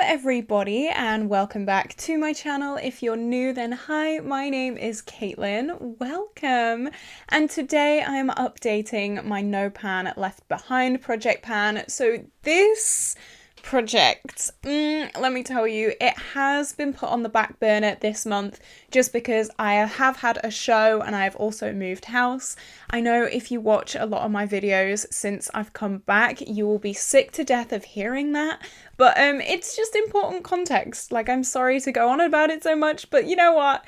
everybody, and welcome back to my channel. If you're new, then hi, my name is Caitlin. Welcome. And today I am updating my No Pan Left Behind project pan. So this project, let me tell you, it has been put on the back burner this month just because I have had a show and I have also moved house. I know if you watch a lot of my videos since I've come back, you will be sick to death of hearing that, but it's just important context. Like, I'm sorry to go on about it so much, but you know what?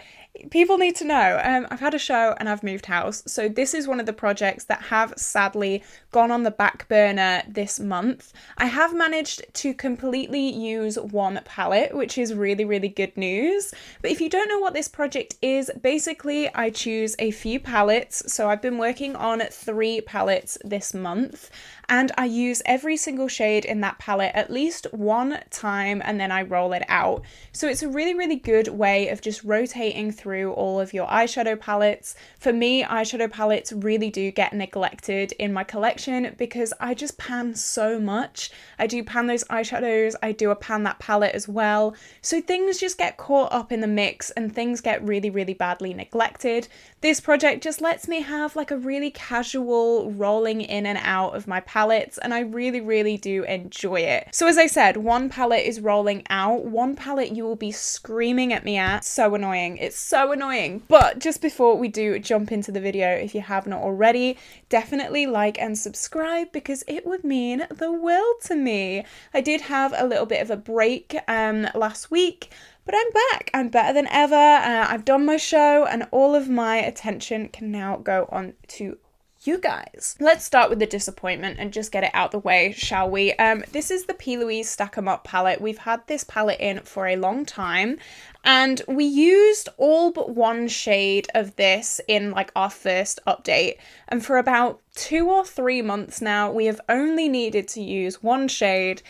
People need to know. I've had a show and I've moved house. So this is one of the projects that have sadly gone on the back burner this month. I have managed to completely use one palette, which is really, really good news. But if you don't know what this project is, basically I choose a few palettes. So I've been working on 3 palettes this month, and I use every single shade in that palette at least one time and then I roll it out. So it's a really, really good way of just rotating through all of your eyeshadow palettes. For me, eyeshadow palettes really do get neglected in my collection because I just pan so much. I do pan those eyeshadows, I do pan that palette as well. So things just get caught up in the mix and things get really, really badly neglected. This project just lets me have like a really casual rolling in and out of my palettes, and I really, really do enjoy it. So as I said, one palette is rolling out, one palette you will be screaming at me at. So annoying. It's so annoying. But just before we do jump into the video, if you have not already, definitely like and subscribe because it would mean the world to me. I did have a little bit of a break last week, but I'm back. I'm better than ever. I've done my show and all of my attention can now go on to you guys. Let's start with the disappointment and just get it out the way, shall we? This is the P. Louise Stack 'em Up palette. We've had this palette in for a long time and we used all but one shade of this in like our first update. And for about 2 or 3 months now, we have only needed to use one shade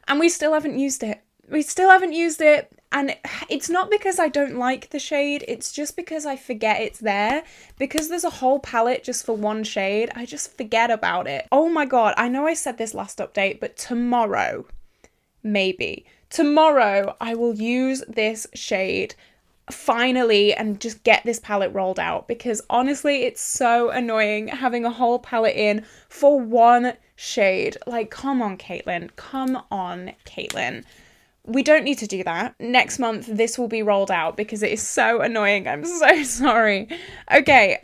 and we still haven't used it. And it's not because I don't like the shade, it's just because I forget it's there. Because there's a whole palette just for one shade, I just forget about it. Oh my god, I know I said this last update, but tomorrow, maybe, tomorrow I will use this shade finally and just get this palette rolled out, because honestly it's so annoying having a whole palette in for one shade. Like, come on Caitlin, come on Caitlin. We don't need to do that. Next month, this will be rolled out because it is so annoying. I'm so sorry. Okay,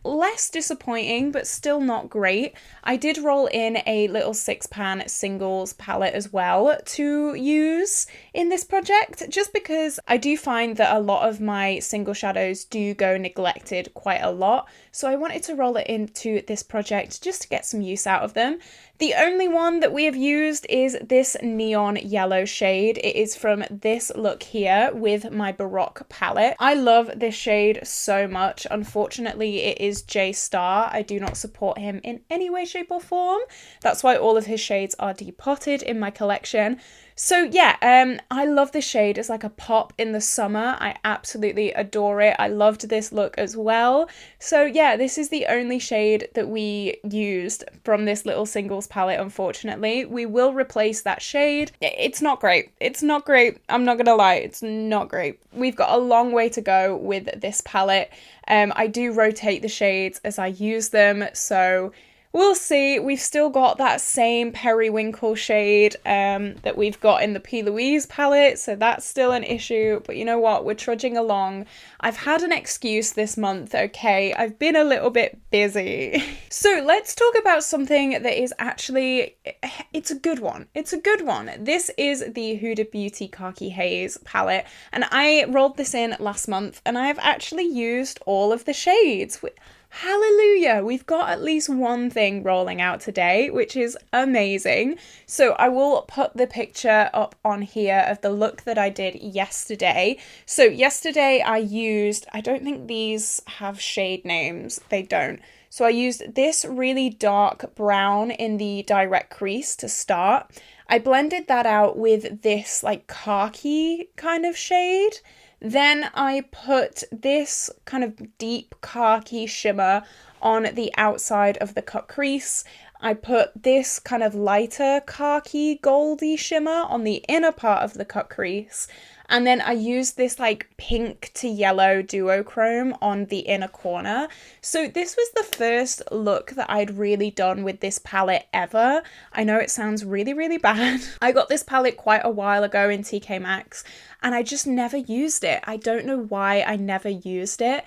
less disappointing, but still not great. I did roll in a little 6-pan singles palette as well to use in this project, just because I do find that a lot of my single shadows do go neglected quite a lot. So I wanted to roll it into this project just to get some use out of them. The only one that we have used is this neon yellow shade. It is from this look here with my Baroque palette. I love this shade so much. Unfortunately, it is J Star. I do not support him in any way, shape or form. That's why all of his shades are depotted in my collection. So yeah, I love this shade. It's like a pop in the summer. I absolutely adore it. I loved this look as well. So yeah, this is the only shade that we used from this little singles palette, unfortunately. We will replace that shade. It's not great. It's not great. I'm not gonna lie, it's not great. We've got a long way to go with this palette. I do rotate the shades as I use them, so we'll see. We've still got that same periwinkle shade that we've got in the P. Louise palette, so that's still an issue, but you know what? We're trudging along. I've had an excuse this month, okay? I've been a little bit busy. So let's talk about something that is actually, it's a good one. It's a good one. This is the Huda Beauty Khaki Haze palette, and I rolled this in last month, and I have actually used all of the shades. Hallelujah, we've got at least one thing rolling out today, which is amazing. So I will put the picture up on here of the look that I did yesterday. So yesterday I used, I don't think these have shade names, they don't. So I used this really dark brown in the direct crease to start. I blended that out with this like khaki kind of shade. Then I put this kind of deep khaki shimmer on the outside of the cut crease. I put this kind of lighter khaki goldy shimmer on the inner part of the cut crease. And then I used this like pink to yellow duochrome on the inner corner. So this was the first look that I'd really done with this palette ever. I know it sounds really, really bad. I got this palette quite a while ago in TK Maxx and I just never used it. I don't know why I never used it.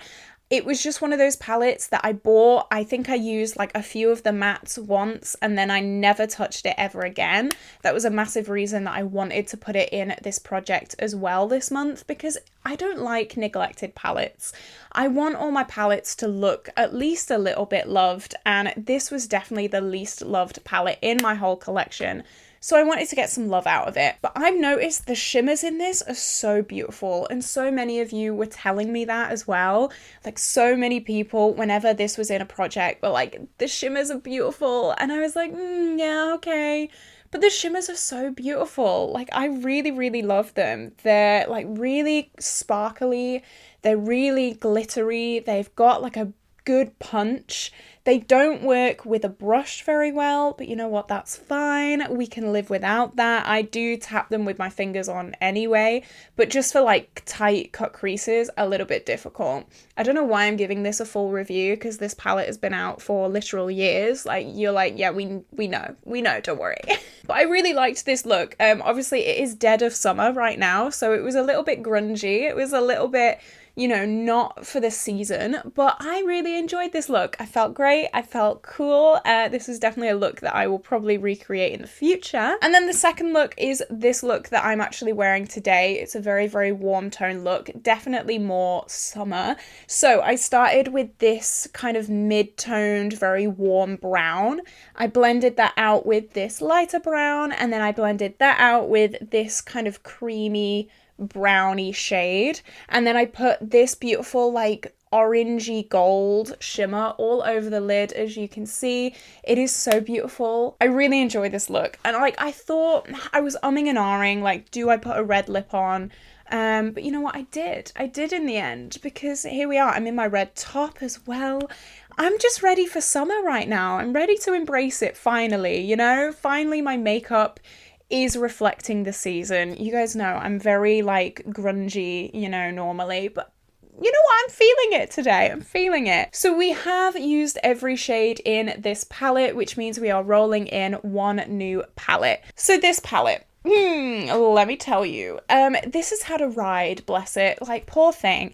It was just one of those palettes that I bought. I think I used like a few of the mattes once and then I never touched it ever again. That was a massive reason that I wanted to put it in this project as well this month, because I don't like neglected palettes. I want all my palettes to look at least a little bit loved, and this was definitely the least loved palette in my whole collection. So I wanted to get some love out of it. But I've noticed the shimmers in this are so beautiful. And so many of you were telling me that as well. Like so many people, whenever this was in a project, were like, the shimmers are beautiful. And I was like, yeah, okay. But the shimmers are so beautiful. Like I really, really love them. They're like really sparkly. They're really glittery. They've got like a good punch. They don't work with a brush very well, but you know what, that's fine. We can live without that. I do tap them with my fingers on anyway, but just for like tight cut creases, a little bit difficult. I don't know why I'm giving this a full review, because this palette has been out for literal years. Like you're like, yeah, we know, don't worry. But I really liked this look. Obviously it is dead of summer right now, so it was a little bit grungy. It was a little bit, you know, not for the season, but I really enjoyed this look. I felt great. I felt cool. This is definitely a look that I will probably recreate in the future. And then the second look is this look that I'm actually wearing today. It's a very, very warm tone look, definitely more summer. So I started with this kind of mid-toned, very warm brown. I blended that out with this lighter brown, and then I blended that out with this kind of creamy browny shade, and then I put this beautiful like orangey gold shimmer all over the lid. As you can see, it is so beautiful. I really enjoy this look, and like I thought, I was umming and ahhing, like, do I put a red lip on? But you know what, I did in the end, because here we are. I'm in my red top as well. I'm just ready for summer right now. I'm ready to embrace it finally, you know? Finally my makeup is reflecting the season. You guys know I'm very like grungy, you know, normally, but you know what? I'm feeling it today. I'm feeling it. So we have used every shade in this palette, which means we are rolling in one new palette. So this palette, let me tell you, this has had a ride, bless it. Like, poor thing.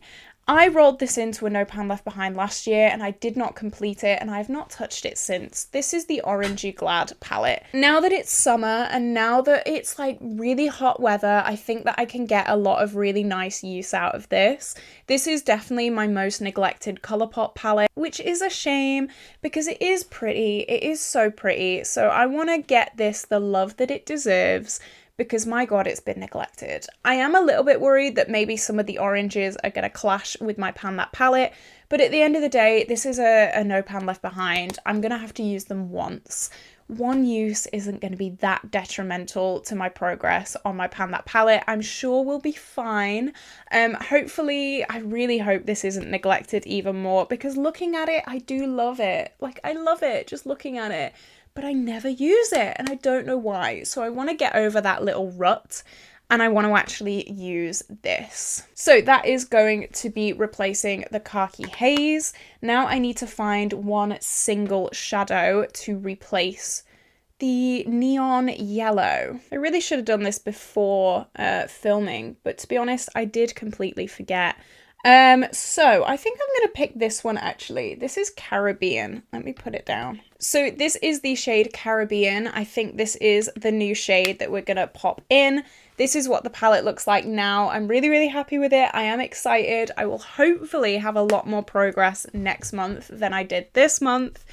I rolled this into a No Pan Left Behind last year and I did not complete it, and I've not touched it since. This is the Orangey Glad palette. Now that it's summer and now that it's like really hot weather, I think that I can get a lot of really nice use out of this. This is definitely my most neglected Colourpop palette, which is a shame because it is pretty. It is so pretty. So I want to get this the love that it deserves, because my God, it's been neglected. I am a little bit worried that maybe some of the oranges are going to clash with my Pan That palette, but at the end of the day, this is a No Pan Left Behind. I'm going to have to use them once. One use isn't going to be that detrimental to my progress on my Pan That palette. I'm sure we'll be fine. Hopefully, I really hope this isn't neglected even more, because looking at it, I do love it. Like, I love it just looking at it. But I never use it and I don't know why. So I want to get over that little rut and I want to actually use this. So that is going to be replacing the Khaki Haze. Now I need to find one single shadow to replace the neon yellow. I really should have done this before filming, but to be honest, I did completely forget. So I think I'm going to pick this one actually. This is Caribbean. Let me put it down. So this is the shade Caribbean. I think this is the new shade that we're going to pop in. This is what the palette looks like now. I'm really, really happy with it. I am excited. I will hopefully have a lot more progress next month than I did this month.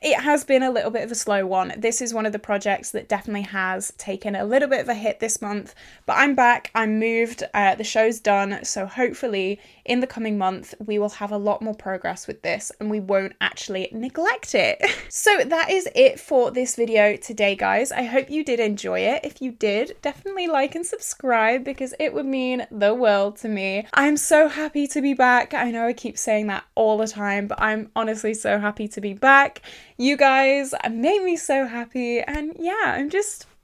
It has been a little bit of a slow one. This is one of the projects that definitely has taken a little bit of a hit this month, but I'm back, I'm moved, the show's done, so hopefully in the coming month we will have a lot more progress with this and we won't actually neglect it. So that is it for this video today, guys. I hope you did enjoy it. If you did, definitely like and subscribe because it would mean the world to me. I'm so happy to be back. I know I keep saying that all the time, but I'm honestly so happy to be back. You guys made me so happy, and yeah,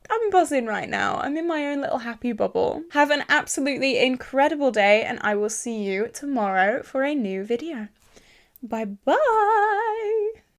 I'm buzzing right now. I'm in my own little happy bubble. Have an absolutely incredible day, and I will see you tomorrow for a new video. Bye bye!